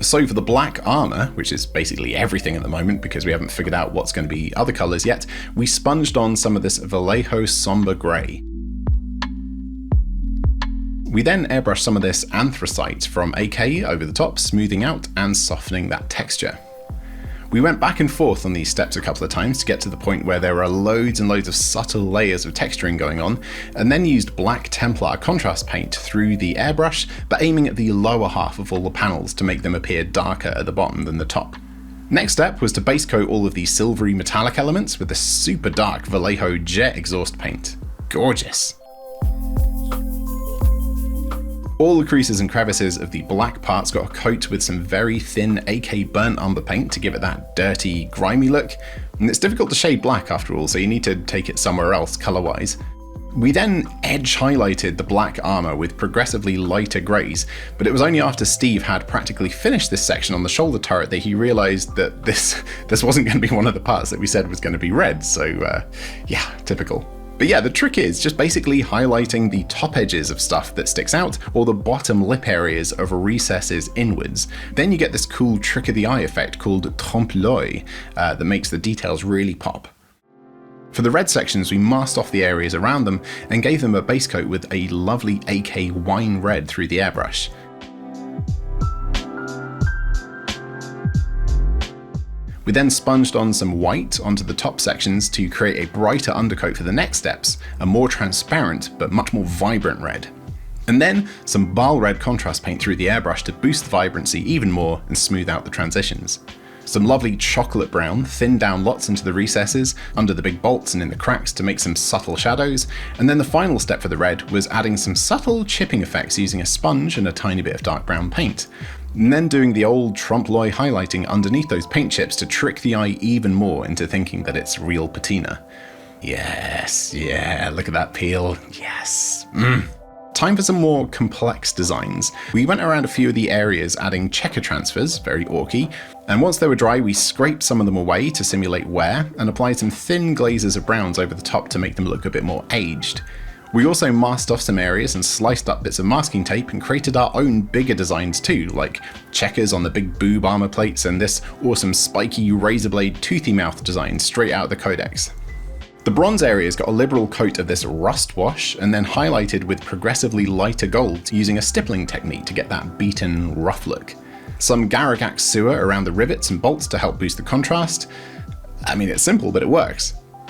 So for the black armor, which is basically everything at the moment because we haven't figured out what's going to be other colors yet, we sponged on some of this Vallejo Somber Grey. We then airbrushed some of this anthracite from AK over the top, smoothing out and softening that texture. We went back and forth on these steps a couple of times to get to the point where there are loads and loads of subtle layers of texturing going on, and then used black Templar contrast paint through the airbrush, but aiming at the lower half of all the panels to make them appear darker at the bottom than the top. Next step was to base coat all of these silvery metallic elements with the super dark Vallejo jet exhaust paint. Gorgeous! All the creases and crevices of the black parts got a coat with some very thin AK burnt umber paint to give it that dirty, grimy look, and it's difficult to shade black after all, so you need to take it somewhere else colour-wise. We then edge highlighted the black armour with progressively lighter greys, but it was only after Steve had practically finished this section on the shoulder turret that he realised that this wasn't going to be one of the parts that we said was going to be red, so yeah, typical. But yeah, the trick is just basically highlighting the top edges of stuff that sticks out, or the bottom lip areas of recesses inwards. Then you get this cool trick of the eye effect called trompe-l'œil that makes the details really pop. For the red sections, we masked off the areas around them and gave them a base coat with a lovely AK wine red through the airbrush. We then sponged on some white onto the top sections to create a brighter undercoat for the next steps, a more transparent but much more vibrant red. And then some Bal red contrast paint through the airbrush to boost the vibrancy even more and smooth out the transitions. Some lovely chocolate brown thinned down lots into the recesses, under the big bolts and in the cracks to make some subtle shadows, and then the final step for the red was adding some subtle chipping effects using a sponge and a tiny bit of dark brown paint. And then doing the old trompe-l'œil highlighting underneath those paint chips to trick the eye even more into thinking that it's real patina. Yes, yeah, look at that peel, yes. Time for some more complex designs. We went around a few of the areas adding checker transfers, very orky, and once they were dry we scraped some of them away to simulate wear and applied some thin glazes of browns over the top to make them look a bit more aged. We also masked off some areas and sliced up bits of masking tape and created our own bigger designs too, like checkers on the big boob armor plates and this awesome spiky razor blade toothy mouth design straight out of the codex. The bronze areas got a liberal coat of this rust wash and then highlighted with progressively lighter gold using a stippling technique to get that beaten, rough look. Some Garagax sewer around the rivets and bolts to help boost the contrast. I mean, it's simple, but it works.